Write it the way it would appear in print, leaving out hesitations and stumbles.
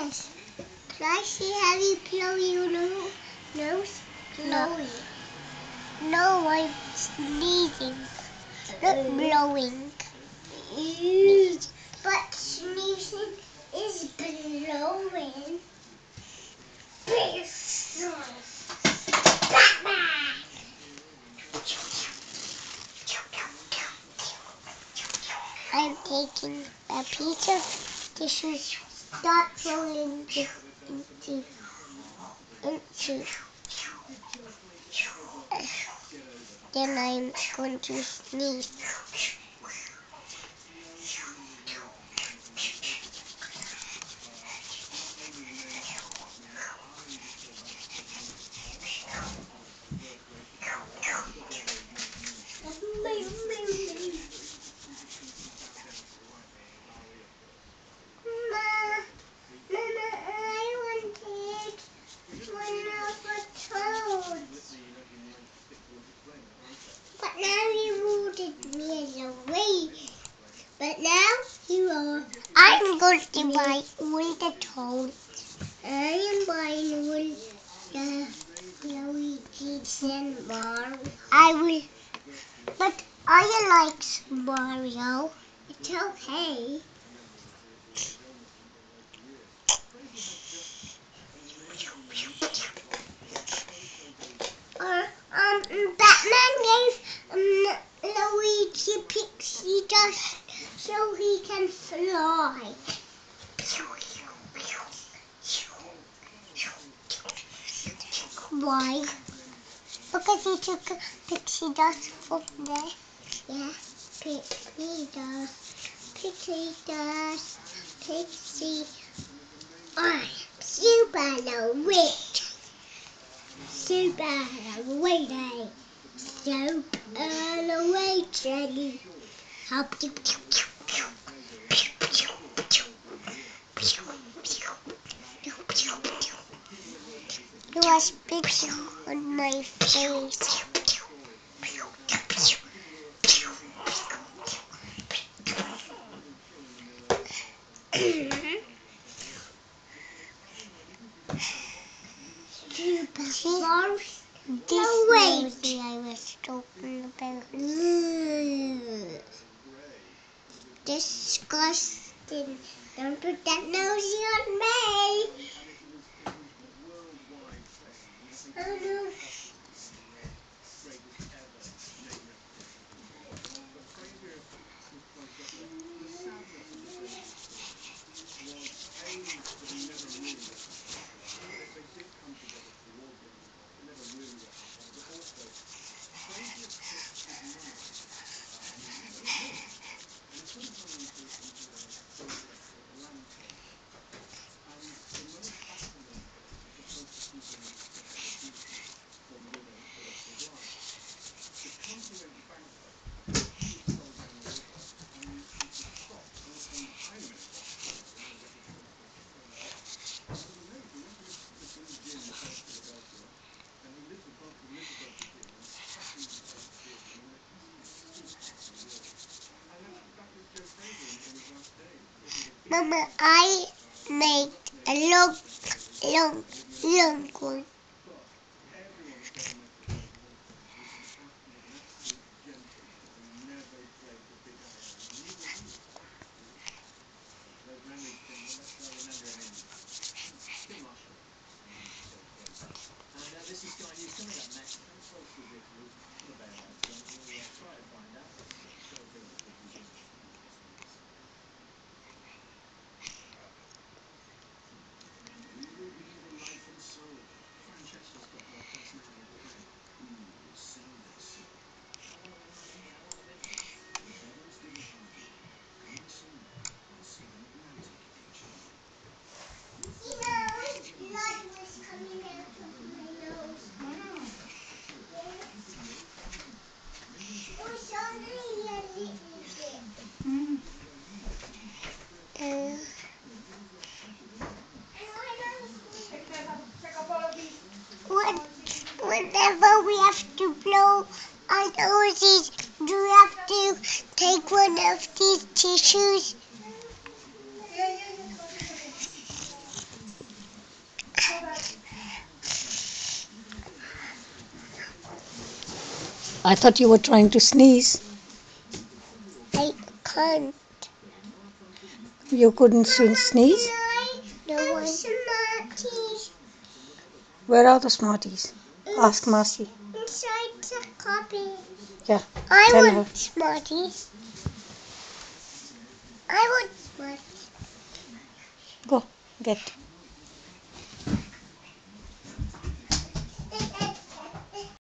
Yes. Can I see how you blow your nose? Blowing. No, I'm sneezing. Not blowing. But sneezing is blowing. I'm taking a piece of tissue, start rolling it into then I'm going to sneeze. But now you ordered me away. But now you are. I'm going to buy all the toys. I am buying all the Luigi's and Mario. I will. But I like Mario. It's okay. Batman gave Luigi pixie dust so he can fly. Why? Because he took pixie dust from there. Yeah, pixie dust, pixie dust, pixie. I'm super Luigi. Super Luigi. Super Luigi. Help you. It was pixie on my face. I was talking about. Disgusting. Don't put that nosy on me. Oh no. Mama, I made a long one. Whenever we have to blow our noses, do we have to take one of these tissues? I thought you were trying to sneeze. I can't. You couldn't sneeze? No one. Smarties. Where are the Smarties? Ask Marcy. Inside the copy. Yeah, I tell want her. Smarties. I want Smarties. Go, get.